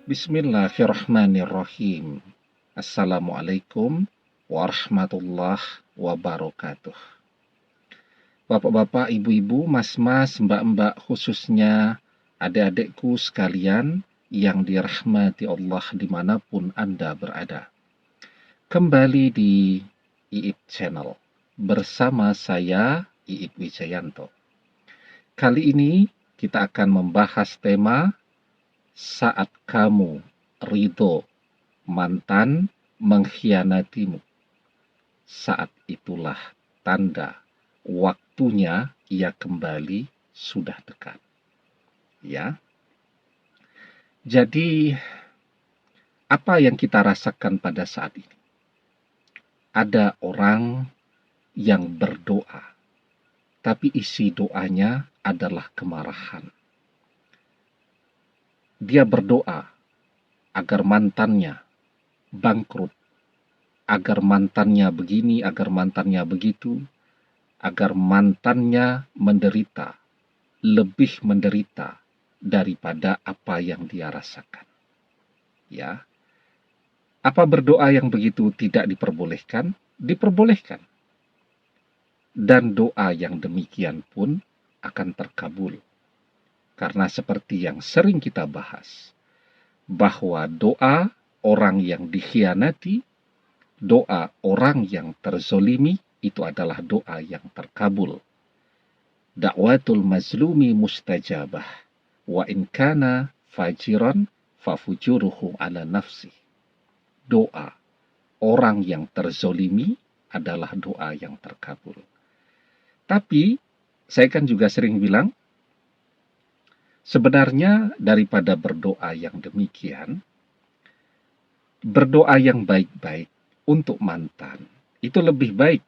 Bismillahirrahmanirrahim. Assalamualaikum warahmatullahi wabarakatuh. Bapak-bapak, ibu-ibu, mas-mas, mbak-mbak, khususnya adik-adikku sekalian yang dirahmati Allah dimanapun Anda berada. Kembali di Iip Channel bersama saya, Iip Wijayanto. Kali ini kita akan membahas tema saat kamu ridho mantan mengkhianatimu. Saat itulah tanda waktunya ia kembali sudah dekat. Ya. Jadi apa yang kita rasakan pada saat ini? Ada orang yang berdoa, tapi isi doanya adalah kemarahan. Dia berdoa agar mantannya bangkrut, agar mantannya begini, agar mantannya begitu, agar mantannya menderita, lebih menderita daripada apa yang dia rasakan. Ya. Apa berdoa yang begitu tidak diperbolehkan? Diperbolehkan. Dan doa yang demikian pun akan terkabul. Karena seperti yang sering kita bahas, bahwa doa orang yang dikhianati, doa orang yang terzolimi, itu adalah doa yang terkabul. Da'watul mazlumi mustajabah, wa in kana fajiran fafujuruhu ala nafsi. Doa orang yang terzolimi adalah doa yang terkabul. Tapi, saya kan juga sering bilang, sebenarnya daripada berdoa yang demikian, berdoa yang baik-baik untuk mantan itu lebih baik.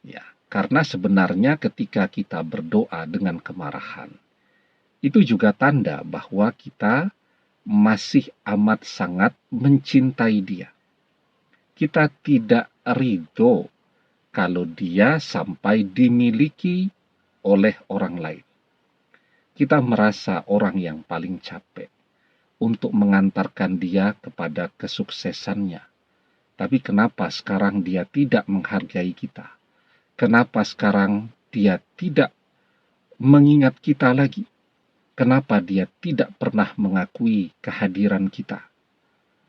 Ya, karena sebenarnya ketika kita berdoa dengan kemarahan, itu juga tanda bahwa kita masih amat sangat mencintai dia. Kita tidak ridho kalau dia sampai dimiliki oleh orang lain. Kita merasa orang yang paling capek untuk mengantarkan dia kepada kesuksesannya. Tapi kenapa sekarang dia tidak menghargai kita? Kenapa sekarang dia tidak mengingat kita lagi? Kenapa dia tidak pernah mengakui kehadiran kita?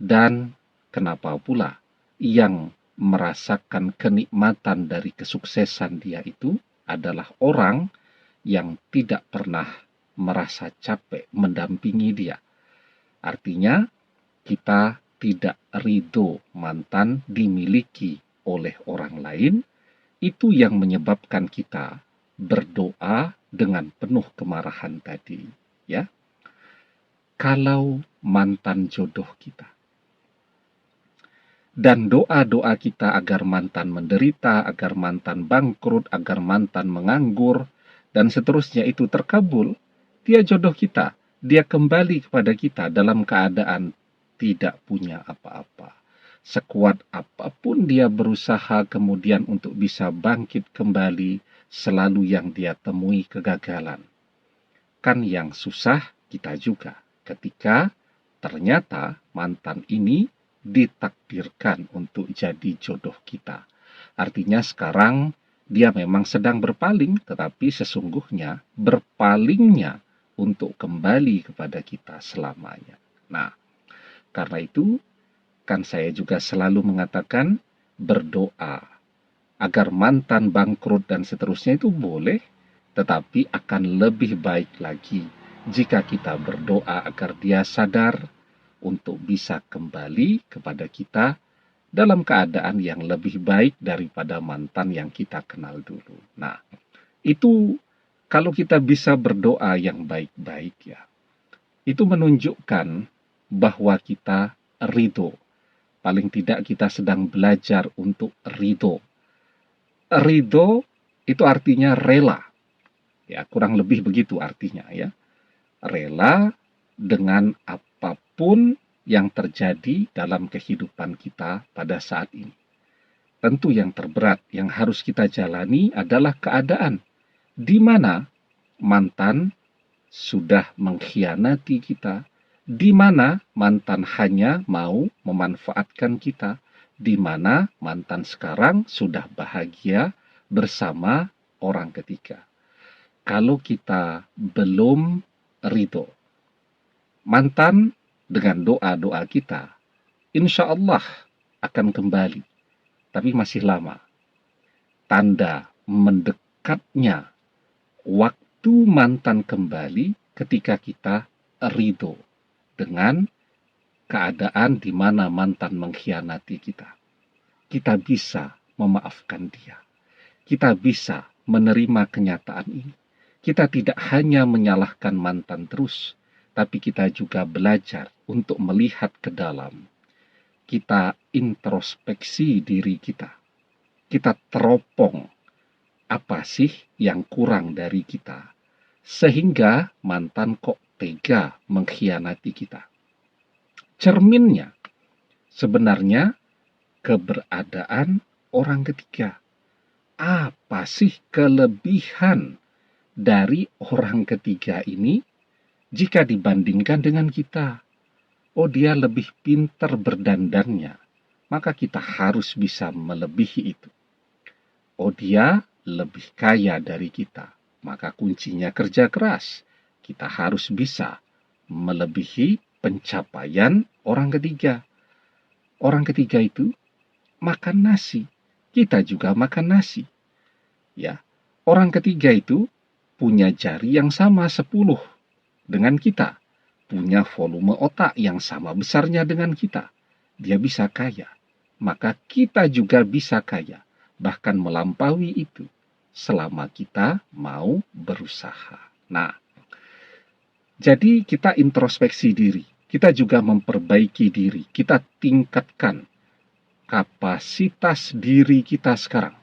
Dan kenapa pula yang merasakan kenikmatan dari kesuksesan dia itu adalah orang yang tidak pernah merasa capek mendampingi dia. Artinya, kita tidak ridho mantan dimiliki oleh orang lain, itu yang menyebabkan kita berdoa dengan penuh kemarahan tadi. Ya, kalau mantan jodoh kita, dan doa-doa kita agar mantan menderita, agar mantan bangkrut, agar mantan menganggur, dan seterusnya itu terkabul, dia jodoh kita. Dia kembali kepada kita dalam keadaan tidak punya apa-apa. Sekuat apapun dia berusaha kemudian untuk bisa bangkit kembali, selalu yang dia temui kegagalan. Kan yang susah kita juga ketika ternyata mantan ini ditakdirkan untuk jadi jodoh kita. Artinya sekarang dia memang sedang berpaling, tetapi sesungguhnya berpalingnya untuk kembali kepada kita selamanya. Nah, karena itu kan saya juga selalu mengatakan berdoa agar mantan bangkrut dan seterusnya itu boleh, tetapi akan lebih baik lagi jika kita berdoa agar dia sadar untuk bisa kembali kepada kita dalam keadaan yang lebih baik daripada mantan yang kita kenal dulu. Nah, itu kalau kita bisa berdoa yang baik-baik ya, itu menunjukkan bahwa kita ridho. Paling tidak kita sedang belajar untuk ridho. Ridho itu artinya rela. Ya, kurang lebih begitu artinya ya. Rela dengan apapun yang terjadi dalam kehidupan kita pada saat ini. Tentu yang terberat yang harus kita jalani adalah keadaan di mana mantan sudah mengkhianati kita, di mana mantan hanya mau memanfaatkan kita, di mana mantan sekarang sudah bahagia bersama orang ketiga. Kalau kita belum ridho, mantan dengan doa-doa kita, insya Allah akan kembali, tapi masih lama. Tanda mendekatnya waktu mantan kembali ketika kita ridho dengan keadaan di mana mantan mengkhianati kita. Kita bisa memaafkan dia. Kita bisa menerima kenyataan ini. Kita tidak hanya menyalahkan mantan terus, tapi kita juga belajar untuk melihat ke dalam. Kita introspeksi diri kita. Kita teropong apa sih yang kurang dari kita, sehingga mantan kok tega mengkhianati kita. Cerminnya sebenarnya keberadaan orang ketiga. Apa sih kelebihan dari orang ketiga ini jika dibandingkan dengan kita? Oh, dia lebih pintar berdandannya, maka kita harus bisa melebihi itu. Oh, dia lebih kaya dari kita, maka kuncinya kerja keras. Kita harus bisa melebihi pencapaian orang ketiga. Orang ketiga itu makan nasi, kita juga makan nasi. Ya, orang ketiga itu punya jari yang sama 10 dengan kita, punya volume otak yang sama besarnya dengan kita. Dia bisa kaya, maka kita juga bisa kaya, bahkan melampaui itu, selama kita mau berusaha. Nah, jadi kita introspeksi diri, kita juga memperbaiki diri, kita tingkatkan kapasitas diri kita sekarang,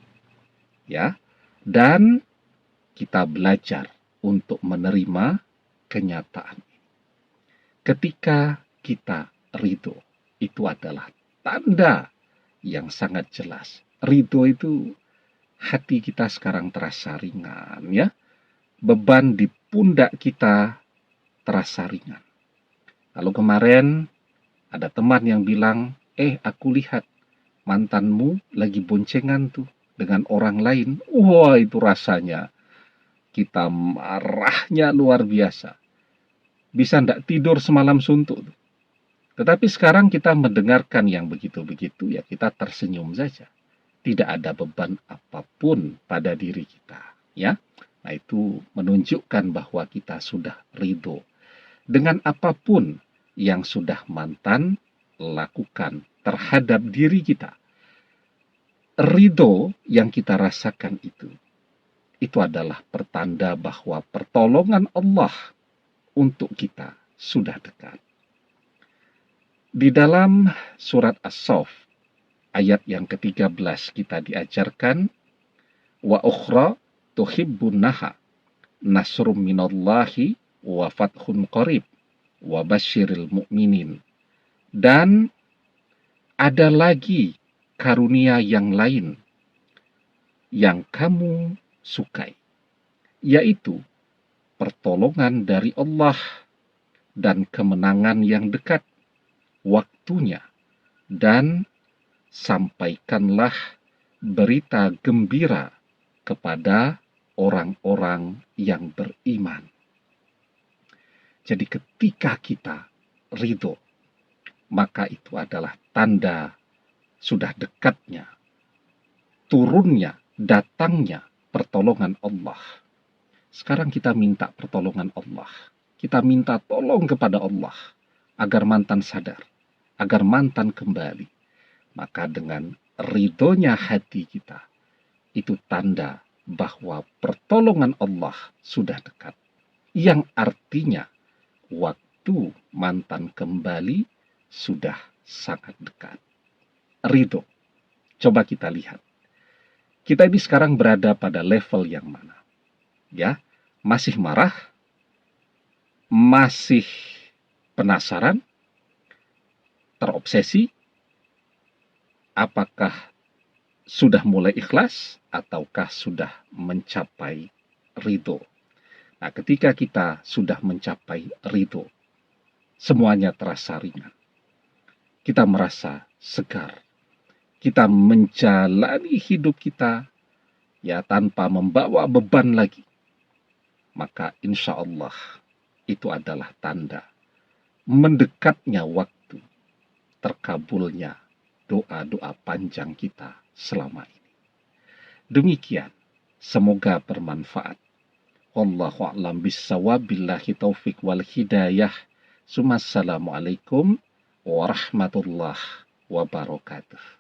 ya, dan kita belajar untuk menerima kenyataan. Ketika kita ridho, itu adalah tanda yang sangat jelas. Ridho itu hati kita sekarang terasa ringan, ya. Beban di pundak kita terasa ringan. Lalu kemarin ada teman yang bilang, aku lihat mantanmu lagi boncengan tuh dengan orang lain. Wah, itu rasanya kita marahnya luar biasa. Bisa ndak tidur semalam suntuk. Tetapi sekarang kita mendengarkan yang begitu-begitu, ya kita tersenyum saja. Tidak ada beban apapun pada diri kita, ya. Nah, itu menunjukkan bahwa kita sudah ridho dengan apapun yang sudah mantan lakukan terhadap diri kita. Ridho yang kita rasakan itu adalah pertanda bahwa pertolongan Allah untuk kita sudah dekat. Di dalam surat As-Saff ayat yang ke-13 kita diajarkan, wa ukhra tuhibbunnaha nasrum minallahi wa fathun qarib wa basyiril mu'minin. Dan ada lagi karunia yang lain yang kamu sukai, yaitu pertolongan dari Allah dan kemenangan yang dekat waktunya, dan sampaikanlah berita gembira kepada orang-orang yang beriman. Jadi ketika kita ridho, maka itu adalah tanda sudah dekatnya, turunnya, datangnya pertolongan Allah. Sekarang kita minta pertolongan Allah. Kita minta tolong kepada Allah agar mantan sadar, agar mantan kembali. Maka dengan ridhonya hati kita, itu tanda bahwa pertolongan Allah sudah dekat. Yang artinya waktu mantan kembali sudah sangat dekat. Ridho. Coba kita lihat. Kita ini sekarang berada pada level yang mana? Ya, masih marah, masih penasaran, terobsesi, apakah sudah mulai ikhlas ataukah sudah mencapai ridho? Nah, ketika kita sudah mencapai ridho, semuanya terasa ringan. Kita merasa segar. Kita menjalani hidup kita ya tanpa membawa beban lagi. Maka insya Allah itu adalah tanda mendekatnya waktu, terkabulnya doa-doa panjang kita selama ini. Demikian, semoga bermanfaat. Wallahu a'lam bissawab, billahi taufik wal hidayah. Assalamualaikum warahmatullahi wabarakatuh.